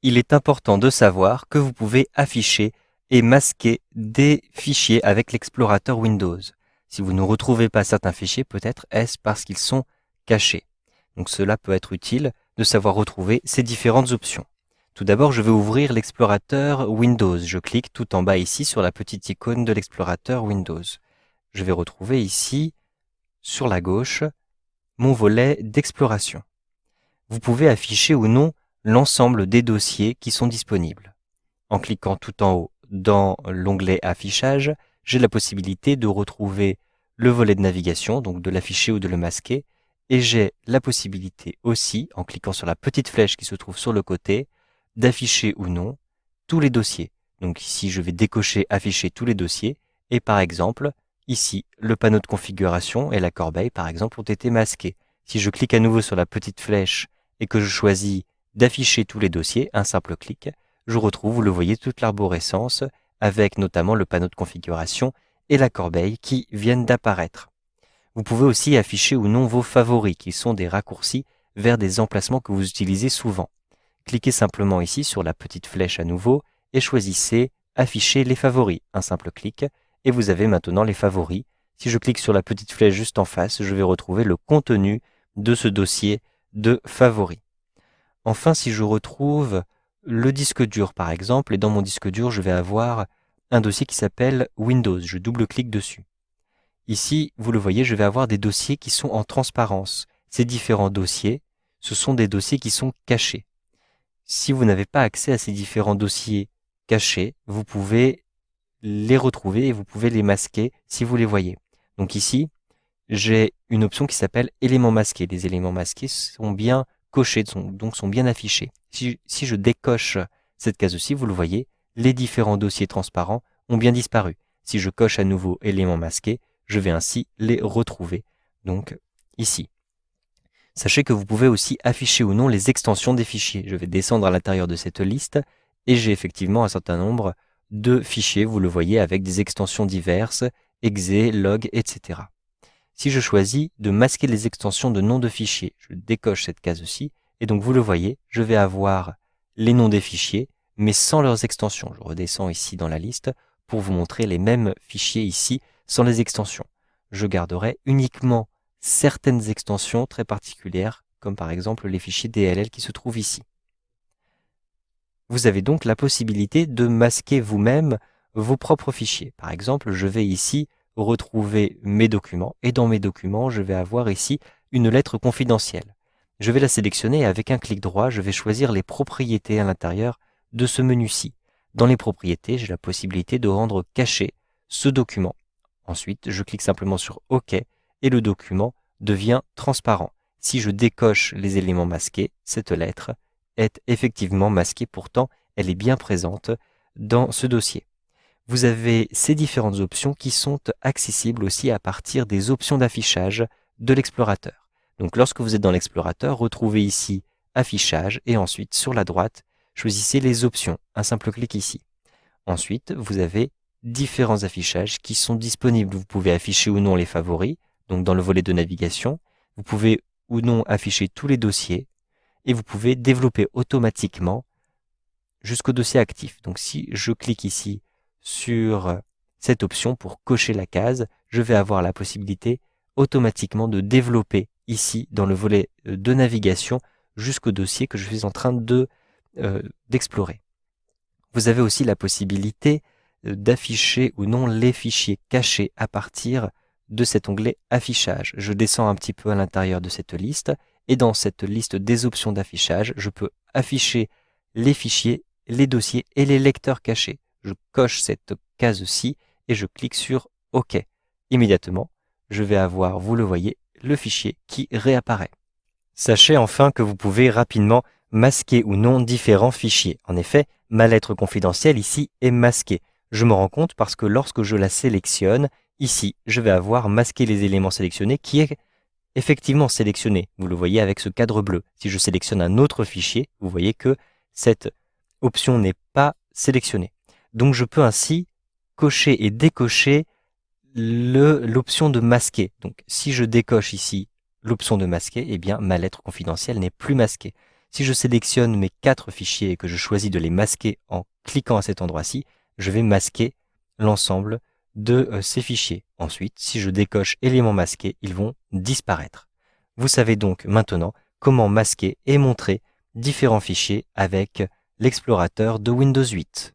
il est important de savoir que vous pouvez afficher et masquer des fichiers avec l'explorateur Windows. Si vous ne retrouvez pas certains fichiers, peut-être est-ce parce qu'ils sont cachés. Donc cela peut être utile de savoir retrouver ces différentes options. Tout d'abord, je vais ouvrir l'explorateur Windows. Je clique tout en bas ici sur la petite icône de l'explorateur Windows. Je vais retrouver ici, sur la gauche, mon volet d'exploration. Vous pouvez afficher ou non l'ensemble des dossiers qui sont disponibles. En cliquant tout en haut dans l'onglet Affichage, j'ai la possibilité de retrouver le volet de navigation, donc de l'afficher ou de le masquer, et j'ai la possibilité aussi, en cliquant sur la petite flèche qui se trouve sur le côté, d'afficher ou non tous les dossiers. Donc ici, je vais décocher Afficher tous les dossiers, et par exemple, ici, le panneau de configuration et la corbeille, par exemple, ont été masqués. Si je clique à nouveau sur la petite flèche et que je choisis d'afficher tous les dossiers, un simple clic, je retrouve, vous le voyez, toute l'arborescence avec notamment le panneau de configuration et la corbeille qui viennent d'apparaître. Vous pouvez aussi afficher ou non vos favoris qui sont des raccourcis vers des emplacements que vous utilisez souvent. Cliquez simplement ici sur la petite flèche à nouveau et choisissez Afficher les favoris. Un simple clic et vous avez maintenant les favoris. Si je clique sur la petite flèche juste en face, je vais retrouver le contenu de ce dossier de favoris. Enfin, si je retrouve le disque dur par exemple, et dans mon disque dur, je vais avoir un dossier qui s'appelle Windows. Je double-clique dessus. Ici, vous le voyez, je vais avoir des dossiers qui sont en transparence. Ces différents dossiers, ce sont des dossiers qui sont cachés. Si vous n'avez pas accès à ces différents dossiers cachés, vous pouvez les retrouver et vous pouvez les masquer si vous les voyez. Donc ici, j'ai une option qui s'appelle éléments masqués. Les éléments masqués sont bien cochés, donc sont bien affichés. Si je décoche cette case-ci, vous le voyez, les différents dossiers transparents ont bien disparu. Si je coche à nouveau éléments masqués, je vais ainsi les retrouver, donc ici. Sachez que vous pouvez aussi afficher ou non les extensions des fichiers. Je vais descendre à l'intérieur de cette liste et j'ai effectivement un certain nombre de fichiers, vous le voyez, avec des extensions diverses, exe, log, etc. Si je choisis de masquer les extensions de noms de fichiers, je décoche cette case-ci, et donc vous le voyez, je vais avoir les noms des fichiers, mais sans leurs extensions. Je redescends ici dans la liste pour vous montrer les mêmes fichiers ici, sans les extensions. Je garderai uniquement certaines extensions très particulières, comme par exemple les fichiers DLL qui se trouvent ici. Vous avez donc la possibilité de masquer vous-même vos propres fichiers. Par exemple, je vais ici retrouver mes documents et dans mes documents, je vais avoir ici une lettre confidentielle. Je vais la sélectionner et avec un clic droit, je vais choisir les propriétés à l'intérieur de ce menu-ci. Dans les propriétés, j'ai la possibilité de rendre caché ce document. Ensuite, je clique simplement sur OK et le document devient transparent. Si je décoche les éléments masqués, cette lettre est effectivement masquée, pourtant elle est bien présente dans ce dossier. Vous avez ces différentes options qui sont accessibles aussi à partir des options d'affichage de l'explorateur. Donc lorsque vous êtes dans l'explorateur, retrouvez ici Affichage et ensuite sur la droite, choisissez les options, un simple clic ici. Ensuite, vous avez différents affichages qui sont disponibles. Vous pouvez afficher ou non les favoris, donc dans le volet de navigation. Vous pouvez ou non afficher tous les dossiers et vous pouvez développer automatiquement jusqu'au dossier actif. Donc si je clique ici sur cette option pour cocher la case, je vais avoir la possibilité automatiquement de développer ici dans le volet de navigation jusqu'au dossier que je suis en train d'explorer. Vous avez aussi la possibilité d'afficher ou non les fichiers cachés à partir de cet onglet affichage. Je descends un petit peu à l'intérieur de cette liste et dans cette liste des options d'affichage, je peux afficher les fichiers, les dossiers et les lecteurs cachés. Je coche cette case-ci et je clique sur OK. Immédiatement, je vais avoir, vous le voyez, le fichier qui réapparaît. Sachez enfin que vous pouvez rapidement masquer ou non différents fichiers. En effet, ma lettre confidentielle ici est masquée. Je me rends compte parce que lorsque je la sélectionne, ici, je vais avoir masqué les éléments sélectionnés qui est effectivement sélectionné. Vous le voyez avec ce cadre bleu. Si je sélectionne un autre fichier, vous voyez que cette option n'est pas sélectionnée. Donc je peux ainsi cocher et décocher l'option de masquer. Donc si je décoche ici l'option de masquer, eh bien ma lettre confidentielle n'est plus masquée. Si je sélectionne mes 4 fichiers et que je choisis de les masquer en cliquant à cet endroit-ci, je vais masquer l'ensemble de ces fichiers. Ensuite, si je décoche éléments masqués, ils vont disparaître. Vous savez donc maintenant comment masquer et montrer différents fichiers avec l'explorateur de Windows 8.